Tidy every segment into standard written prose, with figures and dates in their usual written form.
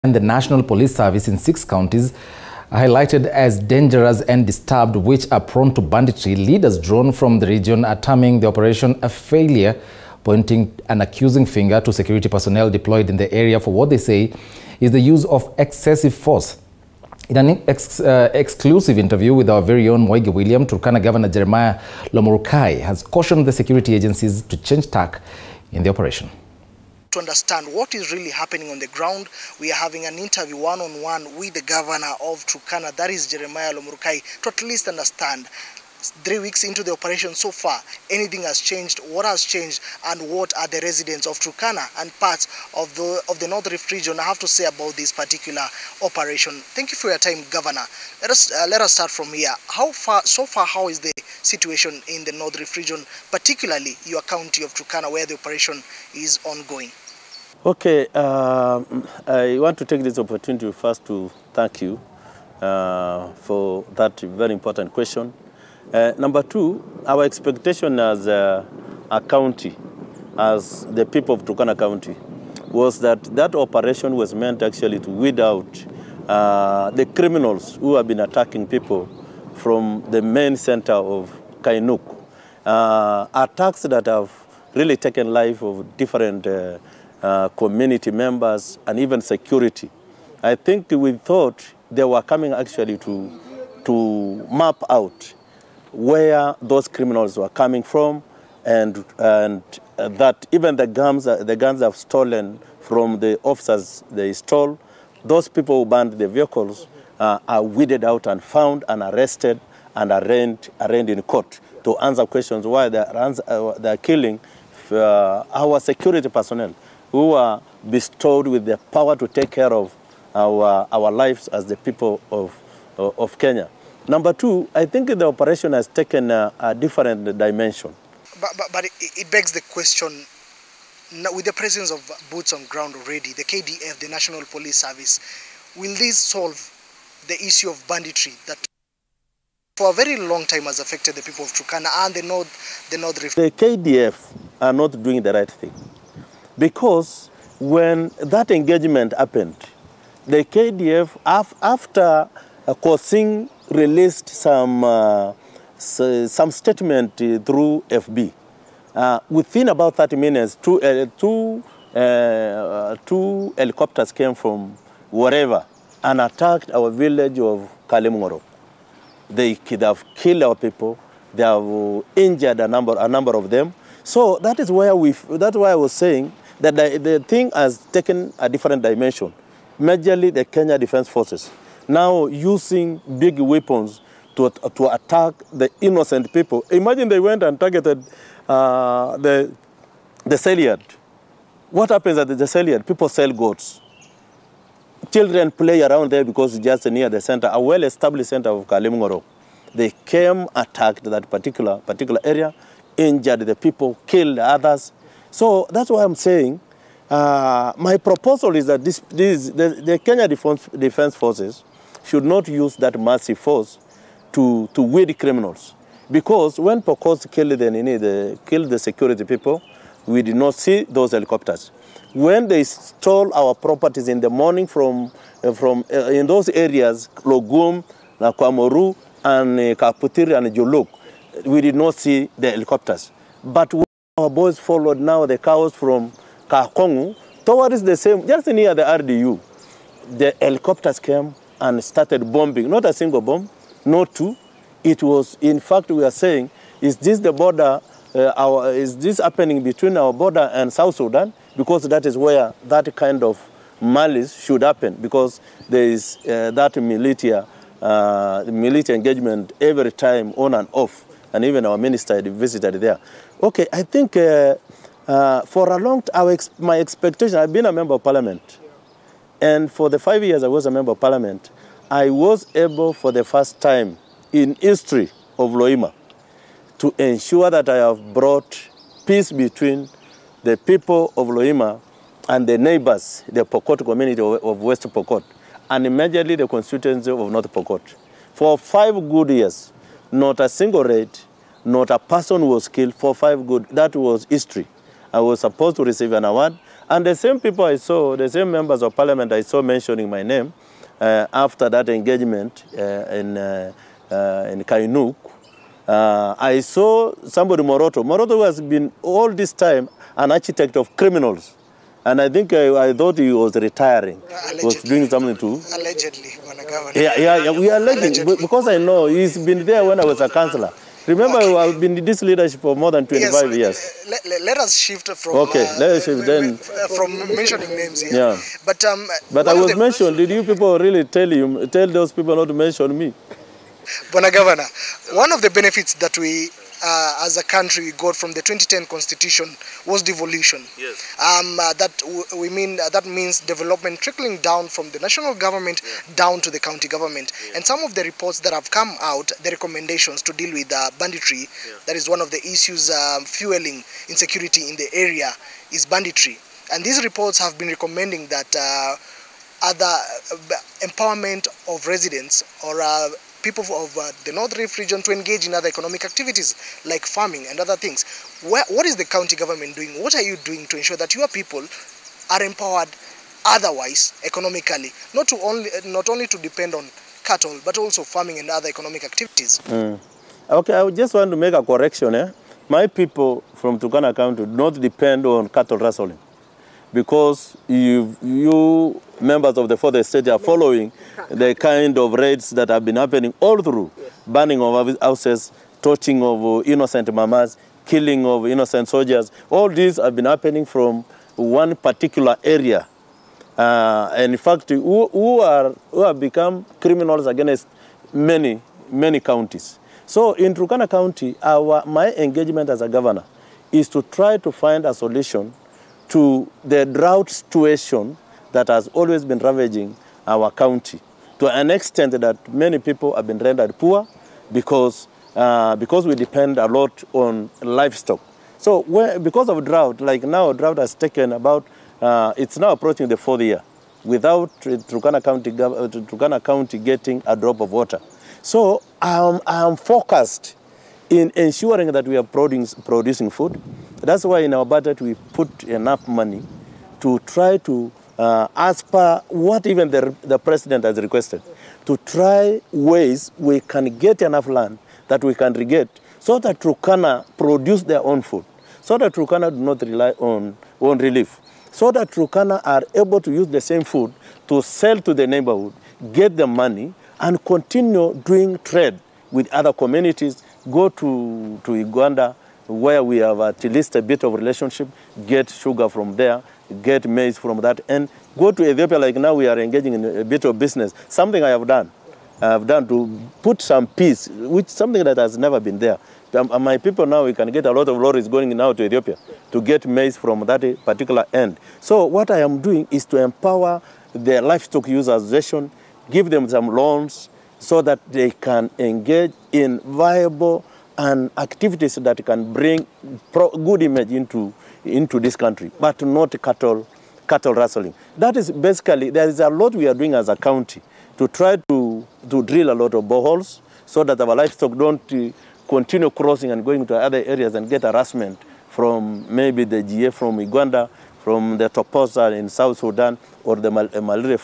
And the National Police Service in 6 counties highlighted as dangerous and disturbed, which are prone to banditry. Leaders drawn from the region are terming the operation a failure, pointing an accusing finger to security personnel deployed in the area for what they say is the use of excessive force. In an exclusive interview with our very own Moigi William, Turkana Governor Jeremiah Lomorukai has cautioned the security agencies to change tack in the operation. To understand what is really happening on the ground, we are having an interview one-on-one with the governor of Turkana, that is Jeremiah Lomorukai, to at least understand 3 weeks into the operation so far, anything has changed, what has changed, and what are the residents of Turkana and parts of the North Rift region have to say about this particular operation. Thank you for your time, Governor. Let us start from here. So far, how is the situation in the North Rift region, particularly your county of Turkana, where the operation is ongoing? Okay, I want to take this opportunity first to thank you for that very important question. Number two, our expectation as a county, as the people of Turkana County, was that operation was meant actually to weed out the criminals who have been attacking people from the main center of Kainuk. Attacks that have really taken life of different community members and even security. I think we thought they were coming actually to map out where those criminals were coming from, and that even the guns have stolen from the officers they stole, those people who banned the vehicles are weeded out and found and arrested and arraigned in court to answer questions why they are killing our security personnel who are bestowed with the power to take care of our lives as the people of Kenya. Number two, I think the operation has taken a different dimension. But it begs the question, with the presence of boots on ground already, the KDF, the National Police Service, will this solve the issue of banditry that for a very long time has affected the people of Turkana and the North Rift? The KDF are not doing the right thing, because when that engagement happened, the KDF, after Kosing released some statement through FB, within about 30 minutes, two helicopters came from wherever and attacked our village of Kalimngoro. They have killed our people. They have injured a number of them. So that is why I was saying that the thing has taken a different dimension. Majorly the Kenya Defense Forces now using big weapons to attack the innocent people. Imagine they went and targeted the sale yard. What happens at the sale yard? People sell goats. Children play around there because it's just near the center, a well-established center of Kalimngoro. They came, attacked that particular area, injured the people, killed others. So that's why I'm saying my proposal is that the Kenya Defense Forces should not use that massive force to weed criminals. Because when Pokos killed the security people, we did not see those helicopters. When they stole our properties in the morning from in those areas, Logum, Nakwamoru, and Kaputiri and Juluk, we did not see the helicopters. But when our boys followed now the cows from Kakongu towards the same, just near the RDU, the helicopters came and started bombing. Not a single bomb, not two. It was, in fact, we are saying, is this the border, is this happening between our border and South Sudan? Because that is where that kind of malice should happen, because there is that military engagement every time on and off, and even our minister visited there. Okay, I think for a long time, my expectation, I've been a member of parliament, and for the 5 years I was a member of parliament, I was able for the first time in history of Loima to ensure that I have brought peace between the people of Loima and the neighbors, the Pokot community of West Pokot, and majorly the constituency of North Pokot. For 5 good years, not a single raid, not a person was killed for 5 good. That was history. I was supposed to receive an award, And the same people I saw, the same members of parliament I saw mentioning my name after that engagement in Kainuk, I saw somebody, Moroto. Moroto has been all this time an architect of criminals. And I think I thought he was retiring. Allegedly. Was doing something too. Allegedly, Governor. Yeah, we are alleging. Because I know he's been there when I was a councillor. Remember, I've been in this leadership for more than 25 years. Let us shift from let's shift then. From mentioning names here. Yeah. But I was mentioned. Did you people really tell those people not to mention me? Governor, one of the benefits that we as a country got from the 2010 constitution was devolution. Yes. That means development trickling down from the national government down to the county government. Yeah. And some of the reports that have come out, the recommendations to deal with banditry, that is one of the issues fueling insecurity in the area, is banditry. And these reports have been recommending that other empowerment of residents or people of the North Rift region to engage in other economic activities like farming and other things. What is the county government doing? What are you doing to ensure that your people are empowered otherwise economically, not only to depend on cattle, but also farming and other economic activities? Okay, I just want to make a correction. My people from Turkana County do not depend on cattle rustling, because you members of the fourth estate are following the kind of raids that have been happening all through, burning of houses, torching of innocent mamas, killing of innocent soldiers. All these have been happening from one particular area. And in fact, who have become criminals against many counties. So in Turkana County, my engagement as a governor is to try to find a solution to the drought situation that has always been ravaging our county, to an extent that many people have been rendered poor because we depend a lot on livestock. So because of drought, like now drought has taken about, it's now approaching the 4th year without Turkana County getting a drop of water. So I am focused in ensuring that we are producing food. That's why in our budget we put enough money to try to, as per what even the president has requested, to try ways we can get enough land that we can irrigate so that Turkana produce their own food, so that Turkana do not rely on relief, so that Turkana are able to use the same food to sell to the neighborhood, get the money, and continue doing trade with other communities, go to Uganda, where we have at least a bit of relationship, get sugar from there, get maize from that, and go to Ethiopia. Like now we are engaging in a bit of business, something I have done. I have done to put some peace, which something that has never been there. My people now, we can get a lot of lorries going now to Ethiopia to get maize from that particular end. So what I am doing is to empower the livestock user association, give them some loans so that they can engage in viable and activities that can bring good image into this country, but not cattle rustling. That is basically, there is a lot we are doing as a county to try to drill a lot of boreholes so that our livestock don't continue crossing and going to other areas and get harassment from maybe the GA from Uganda, from the Toposa in South Sudan, or the Malire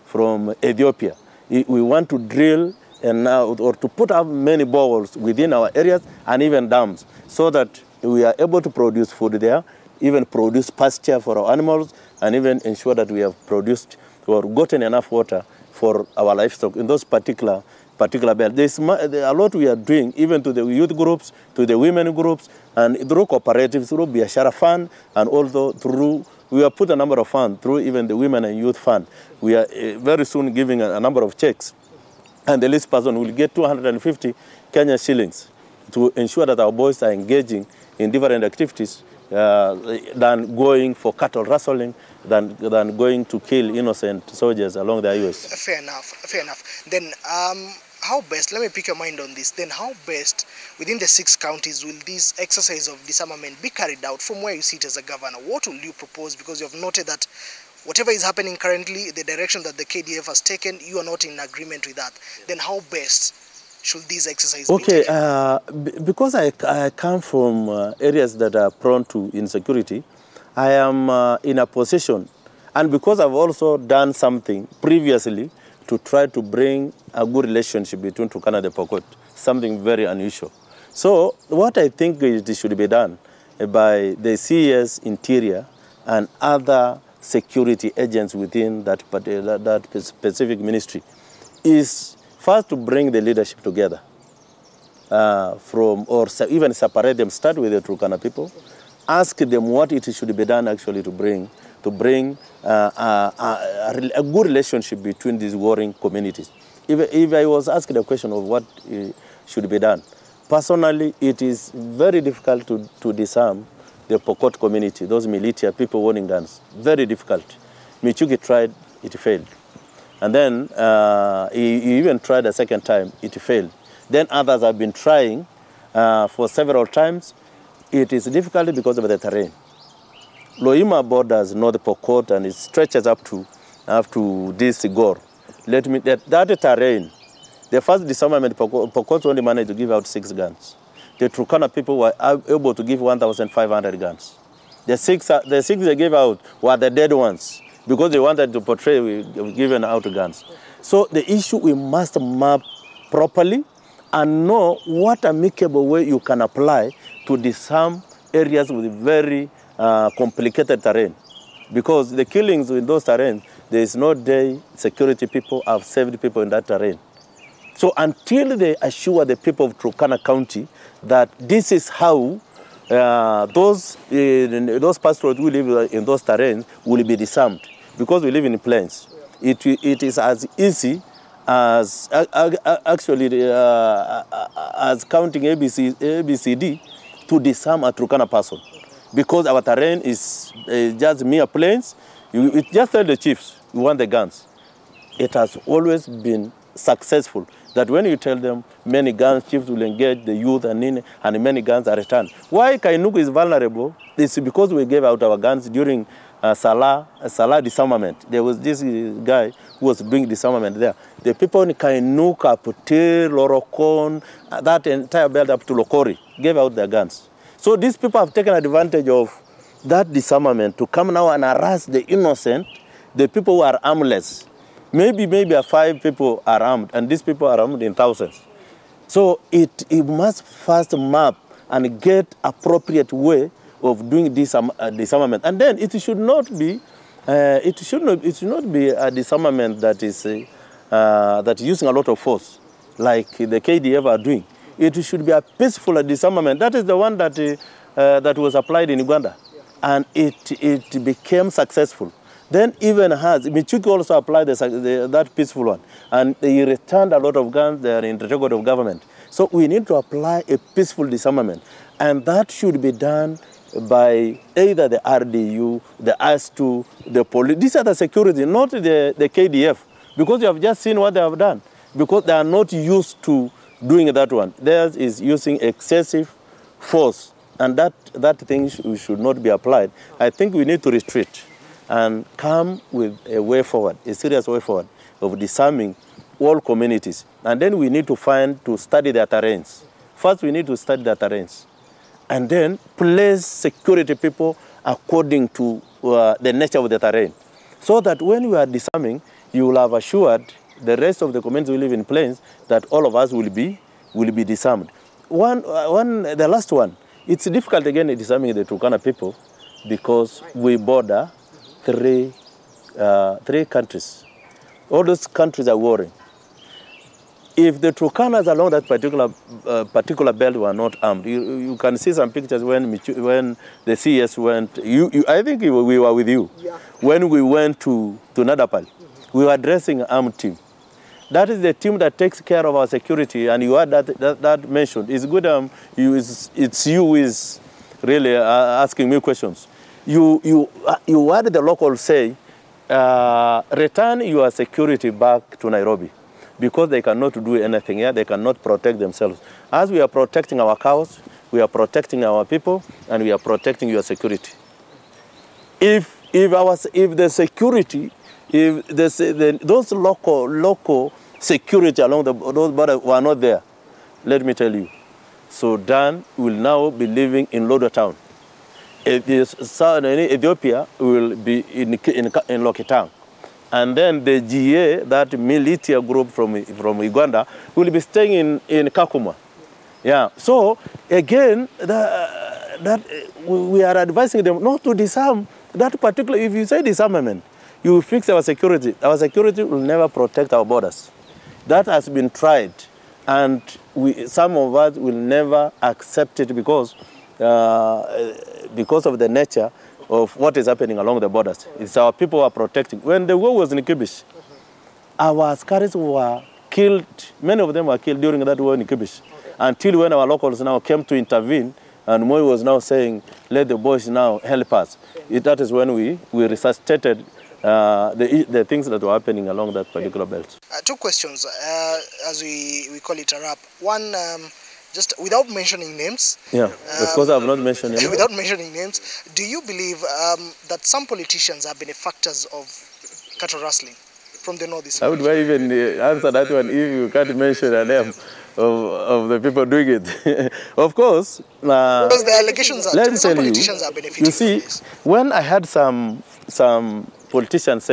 from Ethiopia. We want to drill and now, or to put up many boreholes within our areas and even dams, so that we are able to produce food there, even produce pasture for our animals, and even ensure that we have produced or gotten enough water for our livestock in those particular belts. There's a lot we are doing, even to the youth groups, to the women groups, and through cooperatives, through Biashara Fund, and also through, we have put a number of funds through even the Women and Youth Fund. We are very soon giving a number of checks, and the least person will get 250 Kenya shillings to ensure that our boys are engaging in different activities than going for cattle rustling, than going to kill innocent soldiers along the highways. Fair enough. Then how best, let me pick your mind on this, then how best within the 6 counties will this exercise of disarmament be carried out from where you sit as a governor? What will you propose? Because you have noted that whatever is happening currently, the direction that the KDF has taken, you are not in agreement with that. Then how best should these exercises be taken? Because I come from areas that are prone to insecurity, I am in a position, and because I've also done something previously to try to bring a good relationship between Turkana and the Pokot, something very unusual. So what I think it should be done by the CES Interior and other security agents within that specific ministry is first to bring the leadership together or even separate them, start with the Turkana people, ask them what it should be done actually to bring a good relationship between these warring communities. If I was asked the question of what should be done, personally, it is very difficult to disarm the Pokot community, those militia, people owning guns. Very difficult. Michuki tried, it failed. And then he even tried a second time, it failed. Then others have been trying for several times. It is difficult because of the terrain. Loima borders North Pokot and it stretches up to this Gor. That terrain, the first disarmament, Pokot only managed to give out 6 guns. The Turkana people were able to give 1,500 guns. The six they gave out were the dead ones because they wanted to portray given out guns. So the issue, we must map properly and know what amicable way you can apply to disarm areas with very complicated terrain. Because the killings in those terrains, there is no day security people have saved people in that terrain. So until they assure the people of Turkana County that this is how those pastorals who live in those terrains will be disarmed, because we live in plains. It is as easy as actually as counting ABCD to disarm a Turkana person, because our terrain is just mere plains. You just tell the chiefs you want the guns. It has always been successful that when you tell them many guns, chiefs will engage the youth and many guns are returned. Why Kainuku is vulnerable is because we gave out our guns during Salah disarmament. There was this guy who was doing disarmament there. The people in Kainuka, Putir, Lorokon, that entire belt up to Lokori gave out their guns. So these people have taken advantage of that disarmament to come now and harass the innocent, the people who are armless. Maybe 5 people are armed, and these people are armed in thousands. So it must first map and get appropriate way of doing this disarmament, and then it should not be a disarmament that is using a lot of force, like the KDF are doing. It should be a peaceful disarmament. That is the one that was applied in Uganda, and it became successful. Then even Michuki also applied that peaceful one, and he returned a lot of guns there in the record of government. So we need to apply a peaceful disarmament, and that should be done by either the RDU, the AS2, the police. These are the security, not the KDF, because you have just seen what they have done, because they are not used to doing that one. Theirs is using excessive force, and that thing should not be applied. I think we need to retreat and come with a way forward, a serious way forward of disarming all communities. And then we need to study their terrains. First, we need to study their terrains. And then place security people according to the nature of the terrain. So that when we are disarming, you will have assured the rest of the communities who live in plains that all of us will be disarmed. The last one, it's difficult again in disarming the Turkana people because we border 3 countries. All those countries are warring. If the Turkanas along that particular belt were not armed, you can see some pictures when the CS went. I think we were with you. Yeah. When we went to Nadapal, we were addressing an armed team. That is the team that takes care of our security, and you had that mentioned. It's good. It's you who is really asking me questions. You had the locals say, return your security back to Nairobi, because they cannot do anything here. They cannot protect themselves. As we are protecting our cows, we are protecting our people, and we are protecting your security. If the security, those local security along those borders were not there, let me tell you, Sudan will now be living in Lodo Town. Ethiopia will be in Lokitang. And then the GA, that militia group from Uganda, will be staying in Kakuma. Yeah. So again, we are advising them not to disarm that particular. If you say disarmament, you will fix our security. Our security will never protect our borders. That has been tried, and some of us will never accept it because of the nature of what is happening along the borders. It's our people who are protecting. When the war was in Kibish, our askaris were killed, many of them were killed during that war in Kibish, until when our locals now came to intervene, and Moi was now saying, let the boys now help us. That is when we resuscitated the things that were happening along that particular belt. Two questions, as we call it a wrap. One, just without mentioning names. Yeah, of course I have not mentioned names. Without mentioning names, do you believe that some politicians are benefactors of cattle rustling from the northeast? I would even answer that one if you can't mention a name of the people doing it. Of course. Because the allegations are, some politicians are benefiting. You see, from this. when I had some politicians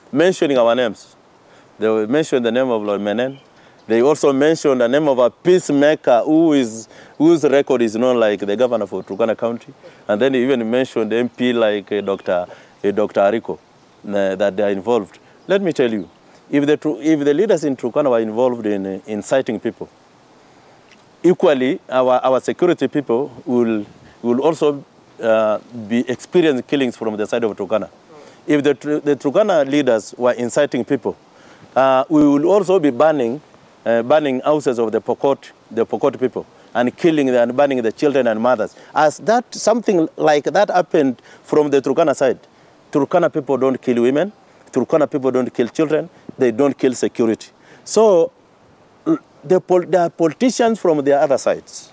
mentioning our names, they will mention the name of Lord Menen. They also mentioned the name of a peacemaker whose record is known like the governor for Turkana County. And then they even mentioned the MP like Dr. Ariko, that they are involved. Let me tell you, if the leaders in Turkana were involved in inciting people, equally our security people will also be experiencing killings from the side of Turkana. If the Turkana leaders were inciting people, we will also be burning houses of the Pokot people and killing and burning the children and mothers. As something like that happened from the Turkana side. Turkana people don't kill women. Turkana people don't kill children. They don't kill security. So there are politicians from the other sides,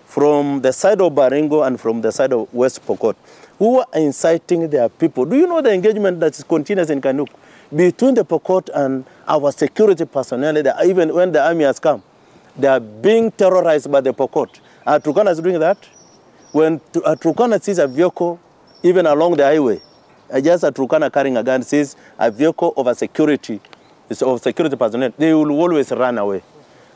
from the side of Baringo and from the side of West Pokot, who are inciting their people. Do you know the engagement that is continuous in Kanuk between the Pokot and our security personnel? Even when the army has come, they are being terrorized by the Pokot. Turkana is doing that. When Turkana sees a vehicle, even along the highway, just a Turkana carrying a gun sees a vehicle of security personnel, they will always run away.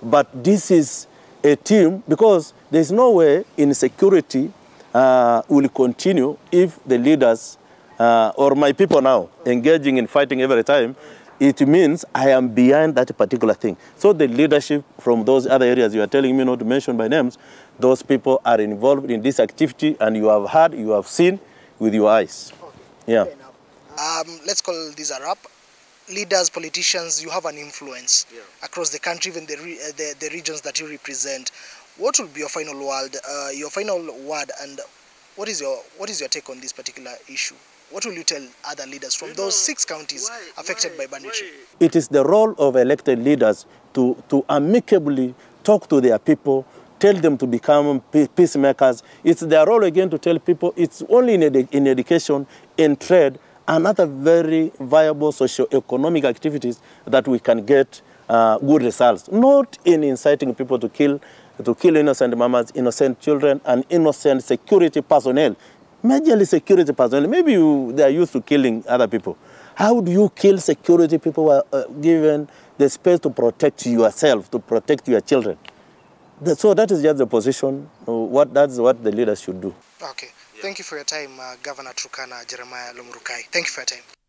But this is a team, because there's no way in security will continue if the leaders or my people now engaging in fighting every time. It means I am behind that particular thing. So the leadership from those other areas you are telling me not to mention by names, those people are involved in this activity, and you have heard, you have seen with your eyes. Okay. Yeah. Let's call this a wrap. Leaders, politicians, you have an influence across the country, even the regions that you represent. What will be your final word, and what is your take on this particular issue? What will you tell other leaders from those 6 counties affected by banditry? It is the role of elected leaders to amicably talk to their people, tell them to become peacemakers. It's their role again to tell people it's only in education, in trade, and other very viable socio-economic activities that we can get good results. Not in inciting people to kill innocent mamas, innocent children, and innocent security personnel. Majorly security personnel. Maybe they are used to killing other people. How do you kill security people who are given the space to protect yourself, to protect your children? So that is just the position. That's what the leaders should do. Okay. Thank you for your time, Governor Turkana Jeremiah Lomorukai. Thank you for your time.